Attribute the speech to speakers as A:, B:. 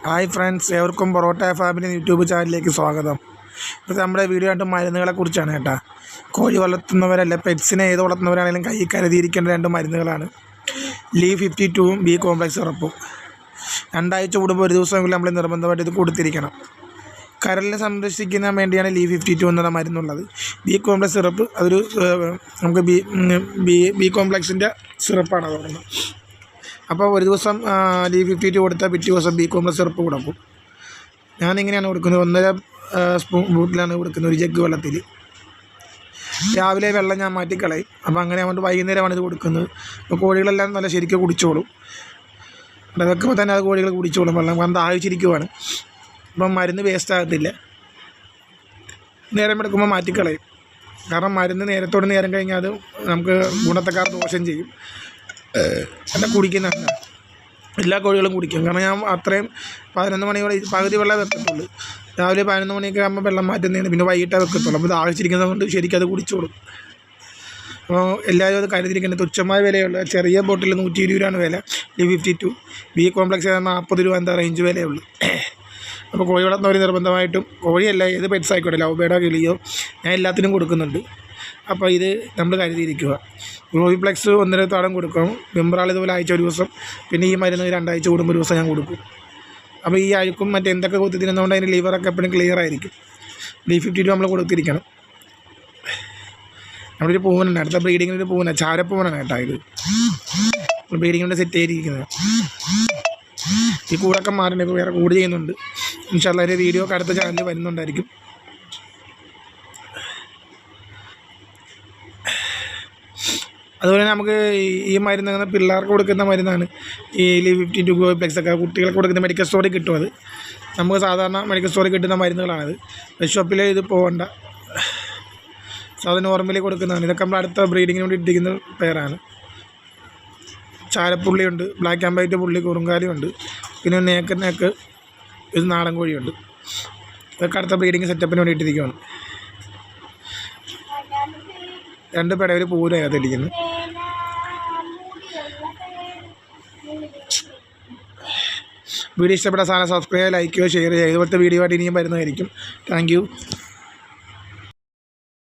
A: Hi friends, ഏവർക്കും parotta family YouTube ചാനലിലേക്ക് സ്വാഗതം. ഇപ്പോൾ നമ്മുടെ വീഡിയോ ആയിട്ട് മരുന്നുകളെ കുറിച്ചാണ് കേട്ടോ. കോഴി വളർത്തുന്നവരല്ല, പെറ്റ്സിനെ ഏത് വളർത്തുന്നവരാണെങ്കിലും കൈ കരുതിയിരിക്കേണ്ട രണ്ട് മരുന്നുകളാണ് LEE52 ബി കോംപ്ലക്സ് സിറപ്പും. 2 ആഴ്ച കൂടുമ്പോൾ ഒരു ദിവസമെങ്കിലും നമ്മൾ നിർബന്ധമായിട്ട് ഇത് കൊടുത്തിരിക്കണം. കരളിനെ സംരക്ഷിക്കാൻ വേണ്ടിയാണ് LEE52 എന്ന മരുന്നുള്ളത്. ബി കോംപ്ലക്സ് സിറപ്പ് അതൊരു നമുക്ക് ബി കോംപ്ലക്സിൻ്റെ സിറപ്പാണ് അത് പറയുന്നത്. അപ്പോൾ ഒരു ദിവസം LEE52 കൊടുത്താൽ പിറ്റേ ദിവസം ബി കോംപ്ലക്സ് സിറപ്പ് കൊടുക്കും. ഞാനിങ്ങനെയാണ് കൊടുക്കുന്നത്. 1.5 സ്പൂൺ ബോട്ടിലാണ് കൊടുക്കുന്നത്, ഒരു ജഗ് വെള്ളത്തിൽ. രാവിലെ വെള്ളം ഞാൻ മാറ്റിക്കളയും. അപ്പോൾ അങ്ങനെ ആവുമ്പോൾ വൈകുന്നേരമാണ് ഇത് കൊടുക്കുന്നത്. അപ്പോൾ കോഴികളെല്ലാം നല്ല ശരിക്കും കുടിച്ചോളും. വെക്കുമ്പോൾ തന്നെ അത് കോഴികൾ കുടിച്ചോളും വെള്ളം, കാരണം ദാഹിച്ചിരിക്കുവാണ്. അപ്പം മരുന്ന് വേസ്റ്റ് ആകത്തില്ല. നേരം എടുക്കുമ്പോൾ മാറ്റിക്കളയും, കാരണം മരുന്ന് നേരത്തോട് നേരം കഴിഞ്ഞാൽ അത് നമുക്ക് ഗുണത്തക്കാർ ദോഷം ചെയ്യും. എല്ലാം കുടിക്കുന്നതാണ്, എല്ലാ കോഴികളും കുടിക്കും. കാരണം ഞാൻ അത്രയും 11 മണിയോടെ പകുതി വെള്ളം വെക്കത്തുള്ളൂ. രാവിലെ 11 മണിയൊക്കെ ആകുമ്പോൾ വെള്ളം മാറ്റുന്നതിന്, പിന്നെ വൈകിട്ടേ വെക്കത്തുള്ളൂ. അപ്പോൾ ദാഹിച്ചിരിക്കുന്നത് കൊണ്ട് ശരിക്കും അത് കുടിച്ചോളും. അപ്പോൾ എല്ലാവരും അത് കരുതിയിരിക്കുന്നത്. തുച്ഛമായ വിലയുള്ള ചെറിയ ബോട്ടിൽ 120 രൂപയാണ് വില. LEE52 ബി കോംപ്ലക്സ് 40 രൂപ എന്താ റേഞ്ച് വിലയുള്ളൂ. അപ്പോൾ കോഴി വളർത്തുന്നവർ നിർബന്ധമായിട്ടും, കോഴിയല്ല ഏത് പെറ്റ്സ് ആയിക്കോട്ടെ, ലവ് ബേഡോ കിളിയോ, ഞാൻ എല്ലാത്തിനും കൊടുക്കുന്നുണ്ട്. അപ്പോൾ ഇത് നമ്മൾ കരുതിയിരിക്കുക. ഗ്ലോവിപ്ലെക്സ് 1.5 താളം കൊടുക്കും. വെമ്പ്രാൾ ഇതുപോലെ ആഴ്ച ഒരു ദിവസം, പിന്നെ ഈ മരുന്ന് 2 ആഴ്ച കൂടുമ്പോൾ ഒരു ദിവസം ഞാൻ കൊടുക്കും. അപ്പോൾ ഈ അഴുക്കും മറ്റെന്തൊക്കെ കുത്തി തിന്നുന്നതുകൊണ്ട് അതിൻ്റെ ലിവറൊക്കെ എപ്പോഴും ക്ലിയർ ആയിരിക്കും. LEE52 നമ്മൾ കൊടുത്തിരിക്കണം. നമ്മളൊരു പൂവനുണ്ട്, അടുത്ത ബ്രീഡിങ്ങിനൊരു പൂവനാണ്, ചാരപ്പൂവനാണ് കേട്ടോ. ഇത് ബ്രീഡിങ്ങിൻ്റെ സെറ്റ് ചെയ്തിരിക്കുന്നത്. ഈ കൂടൊക്കെ മാറണം, ഇപ്പോൾ വേറെ കൂട് ചെയ്യുന്നുണ്ട്. ഇൻഷാ അല്ലാഹ് ഒരു വീഡിയോ ഒക്കെ അടുത്ത ചാനലിൽ വരുന്നുണ്ടായിരിക്കും. അതുപോലെ നമുക്ക് ഈ മരുന്ന് പിള്ളേർക്ക് കൊടുക്കുന്ന മരുന്നാണ് ഈ LEE52 ഗ്ലോവിപ്ലെക്സ് ഒക്കെ. കുട്ടികൾക്ക് കൊടുക്കുന്ന മെഡിക്കൽ സ്റ്റോറിൽ കിട്ടും. അത് നമുക്ക് സാധാരണ മെഡിക്കൽ സ്റ്റോറിൽ കിട്ടുന്ന മരുന്നുകളാണത്. പെറ്റ് ഷോപ്പിൽ ഇത് പോകണ്ട, സാധാരണ നോർമലി കൊടുക്കുന്നതാണ്. ഇതൊക്കെ നമ്മൾ അടുത്ത ബ്രീഡിങ്ങിന് വേണ്ടി ഇട്ടിരിക്കുന്ന പേരാണ്. ചാരപ്പുള്ളിയുണ്ട്, ബ്ലാക്ക് ആൻഡ് വൈറ്റ് പുള്ളി, കുറുങ്കാലിയുണ്ട്, പിന്നെ നേക്ക് ഇത് നാടൻ കോഴിയുണ്ട്. ഇതൊക്കെ അടുത്ത ബ്രീഡിങ് സെറ്റപ്പിന് വേണ്ടി ഇട്ടിരിക്കുകയാണ്. 2 പേടെ ഒരു പൂരകത്ത് ഇരിക്കുന്നു. വീഡിയോ ഇഷ്ടപ്പെട്ട സാധനം സബ്സ്ക്രൈബ്, ലൈക്ക് ചെയ്യുക, ഷെയർ ചെയ്യുക. ഇതുപോലത്തെ വീഡിയോ ആയിട്ട് ഇനിയും വരുന്നതായിരിക്കും. Thank you.